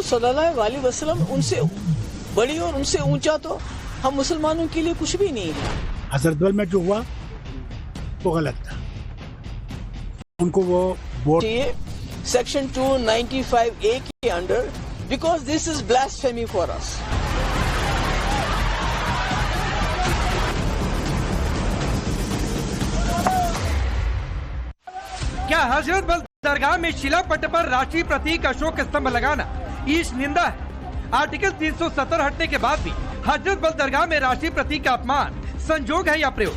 सल्लल्लाहु अलैहि वसल्लम उनसे बड़ी और उनसे ऊंचा तो हम मुसलमानों के लिए कुछ भी नहीं है। हजरत बल में जो हुआ वो गलत था, उनको वो वोट सेक्शन 295A के under, because this is blasphemy for us. क्या हजरत बल दरगाह में शिलापट पर राष्ट्रीय प्रतीक अशोक स्तंभ लगाना ईश निंदा है? आर्टिकल 370 हटने के बाद भी हजरत बल दरगाह में राष्ट्रीय प्रतीक का अपमान संजोग है या प्रयोग?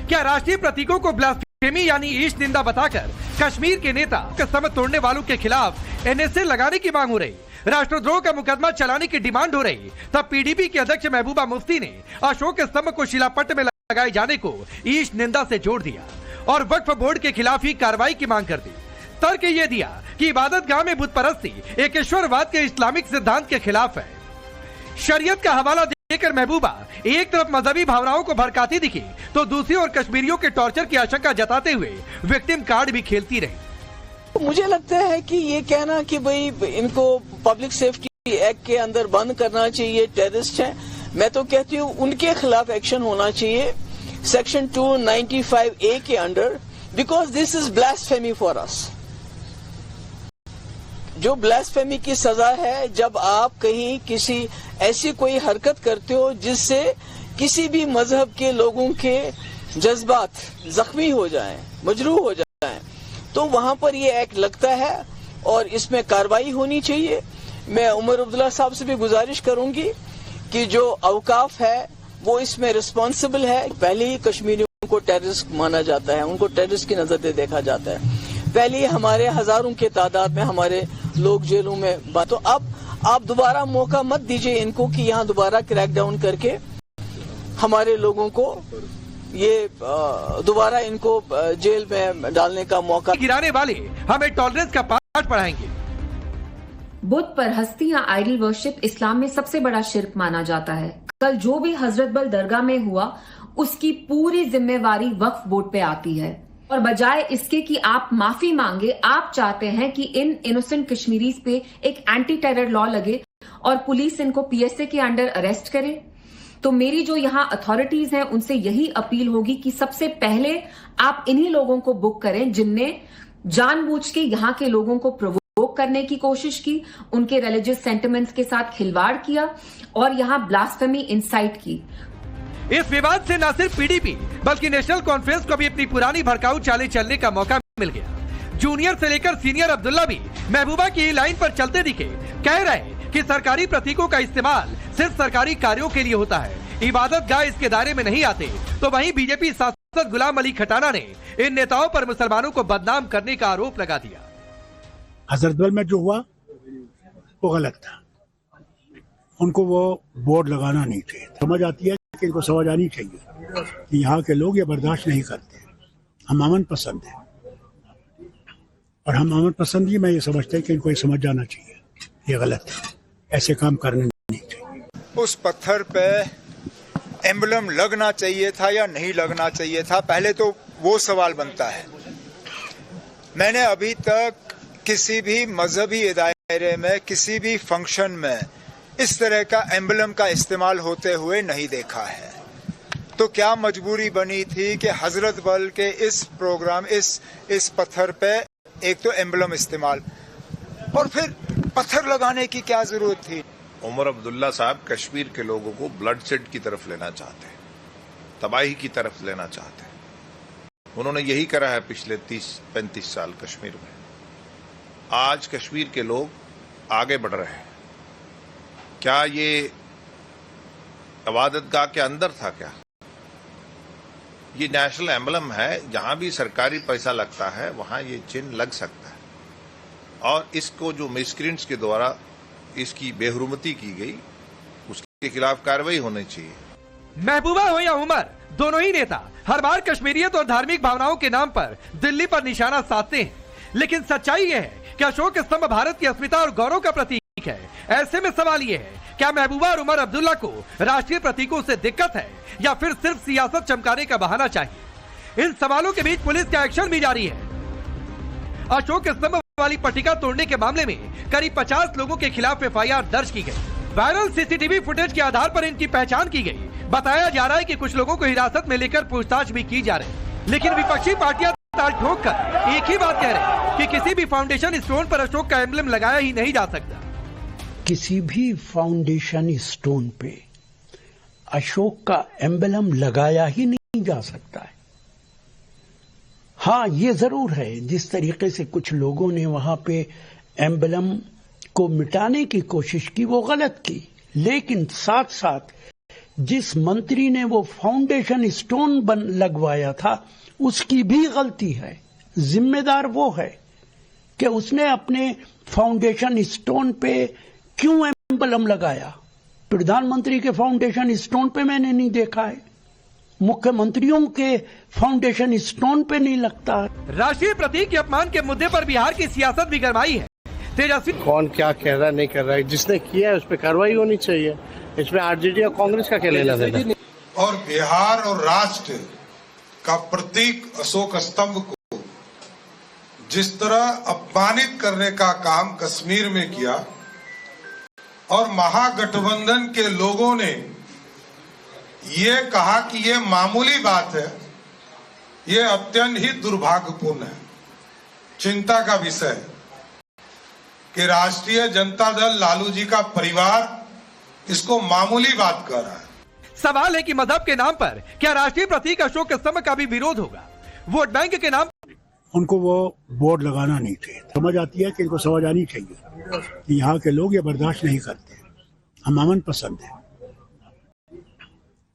क्या राष्ट्रीय प्रतीकों को ब्लास्फेमी यानी ईश निंदा बताकर कश्मीर के नेता स्तंभ तोड़ने वालों के खिलाफ NSA लगाने की मांग हो रही, राष्ट्रद्रोह का मुकदमा चलाने की डिमांड हो रही? तब PDP के अध्यक्ष महबूबा मुफ्ती ने अशोक स्तंभ को शिलापट में लगाए जाने को ईश निंदा से जोड़ दिया और वक्फ बोर्ड के खिलाफ ही कार्रवाई की मांग कर दी। तर्क ये दिया कि इबादत गाह में बुत परस्ती एक ईश्वरवाद के इस्लामिक सिद्धांत के खिलाफ है। शरीयत का हवाला देकर महबूबा एक तरफ मजहबी भावनाओं को भड़काती दिखी तो दूसरी ओर कश्मीरियों के टॉर्चर की आशंका जताते हुए विक्टिम कार्ड भी खेलती रही। मुझे लगता है कि ये कहना कि भाई इनको पब्लिक सेफ्टी एक्ट के अंदर बंद करना चाहिए, टेररिस्ट हैं, मैं तो कहती हूँ उनके खिलाफ एक्शन होना चाहिए सेक्शन 295A के under, because this is blasphemy for us. जो ब्लास्फेमी की सजा है जब आप कहीं किसी ऐसी कोई हरकत करते हो जिससे किसी भी मजहब के लोगों के जज्बात जख्मी हो जाएं, मजरूह हो जाएं, तो वहां पर ये एक्ट लगता है और इसमें कार्रवाई होनी चाहिए। मैं उमर अब्दुल्ला साहब से भी गुजारिश करूंगी कि जो अवकाफ है वो इसमें रिस्पॉन्सिबल है। पहले ही कश्मीरियों को टेररिस्ट माना जाता है, उनको टेररिस्ट की नजर से देखा जाता है। पहले ही हमारे हजारों के तादाद में हमारे लोग जेलों में, तो अब आप दोबारा मौका मत दीजिए इनको कि यहाँ दोबारा क्रैकडाउन करके हमारे लोगों को ये दोबारा इनको जेल में डालने का मौका गिराने वाले हमें टॉलरेंस का पाठ पढ़ाएंगे। बुत परस्ती या आइडल वर्शिप इस्लाम में सबसे बड़ा शिर्क माना जाता है। कल जो भी हजरत बल दरगाह में हुआ उसकी पूरी जिम्मेवारी वक्फ बोर्ड पे आती है और बजाय इसके कि आप माफी मांगे, आप चाहते हैं कि इन इनोसेंट कश्मीरीज पे एक एंटी टेरर लॉ लगे और पुलिस इनको PSA के अंडर अरेस्ट करे। तो मेरी जो यहाँ अथॉरिटीज हैं उनसे यही अपील होगी कि सबसे पहले आप इन्हीं लोगों को बुक करें जिनने जानबूझ के यहाँ के लोगों को प्रोवोक करने की कोशिश की, उनके रिलीजियस सेंटिमेंट्स के साथ खिलवाड़ किया और यहाँ ब्लास्फेमी इंसाइट की। इस विवाद से न सिर्फ PDP बल्कि नेशनल कॉन्फ्रेंस को भी अपनी पुरानी भड़काऊ चालें चलने का मौका मिल गया। जूनियर से लेकर सीनियर अब्दुल्ला भी महबूबा की लाइन पर चलते दिखे, कह रहे कि सरकारी प्रतीकों का इस्तेमाल सिर्फ सरकारी कार्यों के लिए होता है, इबादत गाह इसके दायरे में नहीं आते। तो वहीं बीजेपी सांसद गुलाम अली खटाना ने इन नेताओं पर मुसलमानों को बदनाम करने का आरोप लगा दिया। हजरत बल में जो हुआ वो गलत था, उनको वो बोर्ड लगाना नहीं चाहिए। समझ आती है कि इनको समझ आनी चाहिए कि यहाँ के लोग ये बर्दाश्त नहीं करते, हम अमन पसंद है और हम अमन पसंद ही मैं ये समझता है कि इनको ये समझ जाना चाहिए ये गलत है, ऐसे काम करने नहीं चाहिए। उस पत्थर पे एम्बलम लगना चाहिए था या नहीं लगना चाहिए था, पहले तो वो सवाल बनता है। मैंने अभी तक किसी भी मजहबी दायरे में किसी भी फंक्शन में इस तरह का एम्बलम का इस्तेमाल होते हुए नहीं देखा है। तो क्या मजबूरी बनी थी कि हजरत बल के इस प्रोग्राम इस पत्थर पे एक तो एम्बलम इस्तेमाल और फिर पत्थर लगाने की क्या जरूरत थी? उमर अब्दुल्ला साहब कश्मीर के लोगों को ब्लड शेड की तरफ लेना चाहते हैं, तबाही की तरफ लेना चाहते हैं। उन्होंने यही करा है पिछले 30-35 साल कश्मीर में। आज कश्मीर के लोग आगे बढ़ रहे हैं। क्या ये इबादत गाह के अंदर था? क्या ये नेशनल एम्बलम है? जहां भी सरकारी पैसा लगता है वहां ये चिन्ह लग सकता है और इसको जो मिसक्रेंट्स के द्वारा इसकी बेहुरमती की गई उसके खिलाफ कार्रवाई होनी चाहिए। महबूबा हो या उमर, दोनों ही नेता हर बार कश्मीरियत और धार्मिक भावनाओं के नाम पर दिल्ली पर निशाना साधते हैं, लेकिन सच्चाई यह है कि अशोक स्तंभ भारत की अस्मिता और गौरव का प्रतीक है। ऐसे में सवाल ये है, क्या महबूबा और उमर अब्दुल्ला को राष्ट्रीय प्रतीकों से दिक्कत है या फिर सिर्फ सियासत चमकाने का बहाना चाहिए? इन सवालों के बीच पुलिस का एक्शन भी जारी है। अशोक स्तंभ वाली पट्टिका तोड़ने के मामले में करीब 50 लोगों के खिलाफ एफआईआर दर्ज की गई। वायरल सीसीटीवी फुटेज के आधार पर इनकी पहचान की गई। बताया जा रहा है कि कुछ लोगों को हिरासत में लेकर पूछताछ भी की जा रही है, लेकिन विपक्षी पार्टियां ताल ठोक कर एक ही बात कह रहे हैं कि किसी भी फाउंडेशन स्टोन पर अशोक का एम्बलम लगाया ही नहीं जा सकता। किसी भी फाउंडेशन स्टोन पे अशोक का एम्बलम लगाया ही नहीं जा सकता है। हाँ, ये जरूर है जिस तरीके से कुछ लोगों ने वहां पे एम्बलम को मिटाने की कोशिश की वो गलत की, लेकिन साथ साथ जिस मंत्री ने वो फाउंडेशन स्टोन लगवाया था उसकी भी गलती है। जिम्मेदार वो है कि उसने अपने फाउंडेशन स्टोन पे क्यों एम्बलम लगाया। प्रधानमंत्री के फाउंडेशन स्टोन पे मैंने नहीं देखा है, मुख्यमंत्रियों के फाउंडेशन स्टोन पे नहीं लगता। राष्ट्रीय प्रतीक के अपमान के मुद्दे पर बिहार की सियासत भी गरमाई है। तेजस्वी कौन क्या कह रहा है नहीं कर रहा है, जिसने किया है उस पर कार्रवाई होनी चाहिए। इसमें आरजेडी और कांग्रेस का क्या लेना देना। और बिहार और राष्ट्र का प्रतीक अशोक स्तंभ को जिस तरह अपमानित करने का काम कश्मीर में किया और महागठबंधन के लोगों ने ये कहा कि ये मामूली बात है, ये अत्यंत ही दुर्भाग्यपूर्ण है। चिंता का विषय है कि राष्ट्रीय जनता दल लालू जी का परिवार इसको मामूली बात कर रहा है। सवाल है कि मजहब के नाम पर क्या राष्ट्रीय प्रतीक अशोक स्तंभ का भी विरोध होगा? वोट बैंक के नाम उनको वो बोर्ड लगाना नहीं चाहिए। समझ आती है कि इनको समझ आनी चाहिए कि यहाँ के लोग ये बर्दाश्त नहीं करते। हम अमन पसंद है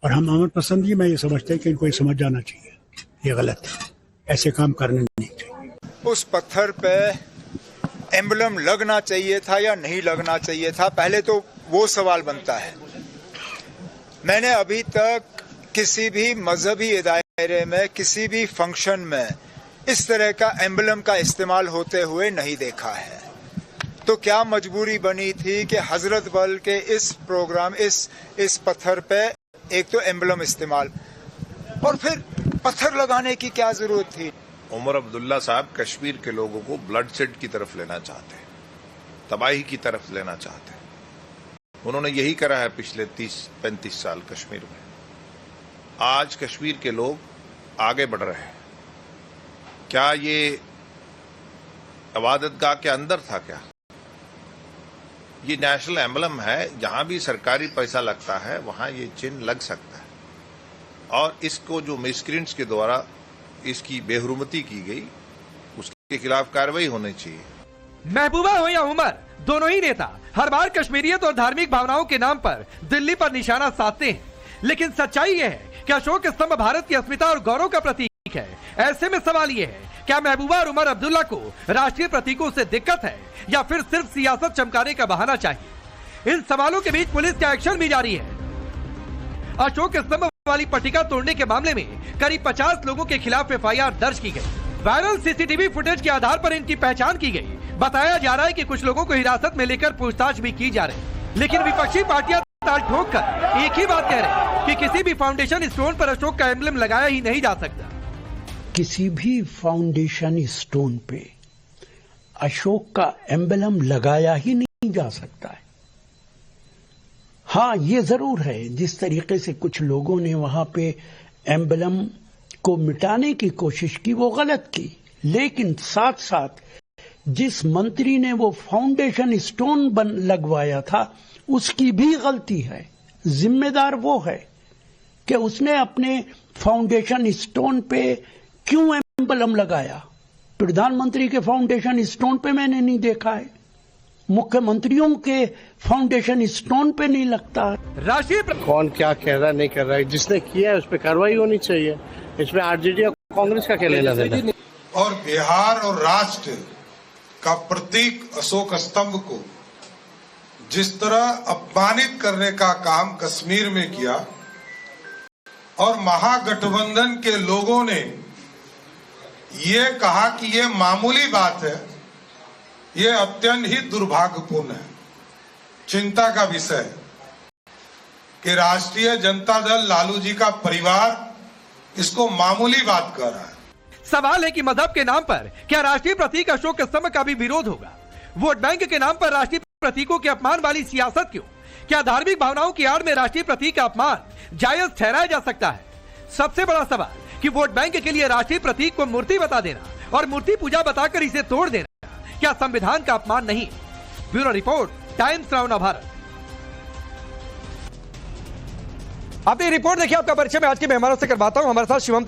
और हम अमन पसंद ही मैं ये समझते हैं कि इनको ये समझ जाना चाहिए ये गलत है, ऐसे काम करने नहीं चाहिए। उस पत्थर पे एम्बलम लगना चाहिए था या नहीं लगना चाहिए था, पहले तो वो सवाल बनता है। मैंने अभी तक किसी भी मजहबी दायरे में किसी भी फंक्शन में इस तरह का एम्बलम का इस्तेमाल होते हुए नहीं देखा है। तो क्या मजबूरी बनी थी कि हजरत बल के इस प्रोग्राम इस पत्थर पे एक तो एम्बलम इस्तेमाल और फिर पत्थर लगाने की क्या जरूरत थी? उमर अब्दुल्ला साहब कश्मीर के लोगों को ब्लडशेड की तरफ लेना चाहते हैं, तबाही की तरफ लेना चाहते हैं। उन्होंने यही करा है पिछले 30-35 साल कश्मीर में। आज कश्मीर के लोग आगे बढ़ रहे हैं। क्या ये इबादतगाह के अंदर था क्या? ये नेशनल एम्बलम है, जहां भी सरकारी पैसा लगता है वहां ये चिन्ह लग सकता है और इसको जो मिसक्रींट्स के द्वारा इसकी बेहुरमती की गई उसके खिलाफ कार्रवाई होनी चाहिए। महबूबा हो या उमर, दोनों ही नेता हर बार कश्मीरियत और धार्मिक भावनाओं के नाम पर दिल्ली पर निशाना साधते हैं, लेकिन सच्चाई यह है कि अशोक स्तंभ भारत की अस्मिता और गौरव का प्रतीक है। ऐसे में सवाल ये है, क्या महबूबा और उमर अब्दुल्ला को राष्ट्रीय प्रतीकों से दिक्कत है या फिर सिर्फ सियासत चमकाने का बहाना चाहिए? इन सवालों के बीच पुलिस का एक्शन भी जारी है। अशोक स्तंभ वाली पट्टिका तोड़ने के मामले में करीब 50 लोगों के खिलाफ एफआईआर दर्ज की गई। वायरल सीसीटीवी फुटेज के आधार पर इनकी पहचान की गई। बताया जा रहा है कि कुछ लोगों को हिरासत में लेकर पूछताछ भी की जा रही है, लेकिन विपक्षी पार्टियां ताल ठोक कर एक ही बात कह रहे हैं कि किसी भी फाउंडेशन स्टोन पर अशोक का एम्बलम लगाया ही नहीं जा सकता। किसी भी फाउंडेशन स्टोन पे अशोक का एम्बलम लगाया ही नहीं जा सकता है। हाँ, ये जरूर है जिस तरीके से कुछ लोगों ने वहां पे एम्बलम को मिटाने की कोशिश की वो गलत की, लेकिन साथ साथ जिस मंत्री ने वो फाउंडेशन स्टोन लगवाया था उसकी भी गलती है। जिम्मेदार वो है कि उसने अपने फाउंडेशन स्टोन पे क्यों एम्बलम लगाया। प्रधानमंत्री के फाउंडेशन स्टोन पे मैंने नहीं देखा है, मुख्यमंत्रियों के फाउंडेशन स्टोन पे नहीं लगता। राष्ट्रीय कौन क्या कह रहा है नहीं कर रहा है, जिसने किया है उस पर कार्रवाई होनी चाहिए। इसमें आरजेडी और कांग्रेस का क्या लेना देना। और बिहार और राष्ट्र का प्रतीक अशोक स्तंभ को जिस तरह अपमानित करने का काम कश्मीर में किया और महागठबंधन के लोगों ने ये कहा कि ये मामूली बात है, ये अत्यंत ही दुर्भाग्यपूर्ण है। चिंता का विषय है कि राष्ट्रीय जनता दल लालू जी का परिवार इसको मामूली बात कर रहा है। सवाल है कि मजहब के नाम पर क्या राष्ट्रीय प्रतीक अशोक स्तंभ का भी विरोध होगा? वोट बैंक के नाम पर राष्ट्रीय प्रतीकों के अपमान वाली सियासत क्यों? क्या धार्मिक भावनाओं की आड़ में राष्ट्रीय प्रतीक का अपमान जायज ठहराया जा सकता है? सबसे बड़ा सवाल कि वोट बैंक के लिए राष्ट्रीय प्रतीक को मूर्ति बता देना और मूर्ति पूजा बताकर इसे तोड़ देना क्या संविधान का अपमान नहीं? Bureau report, times now Bharat. अपनी रिपोर्ट देखिए, आपका परिचय मैं आज के मेहमानों से करवाता हूं। हमारे साथ शिवम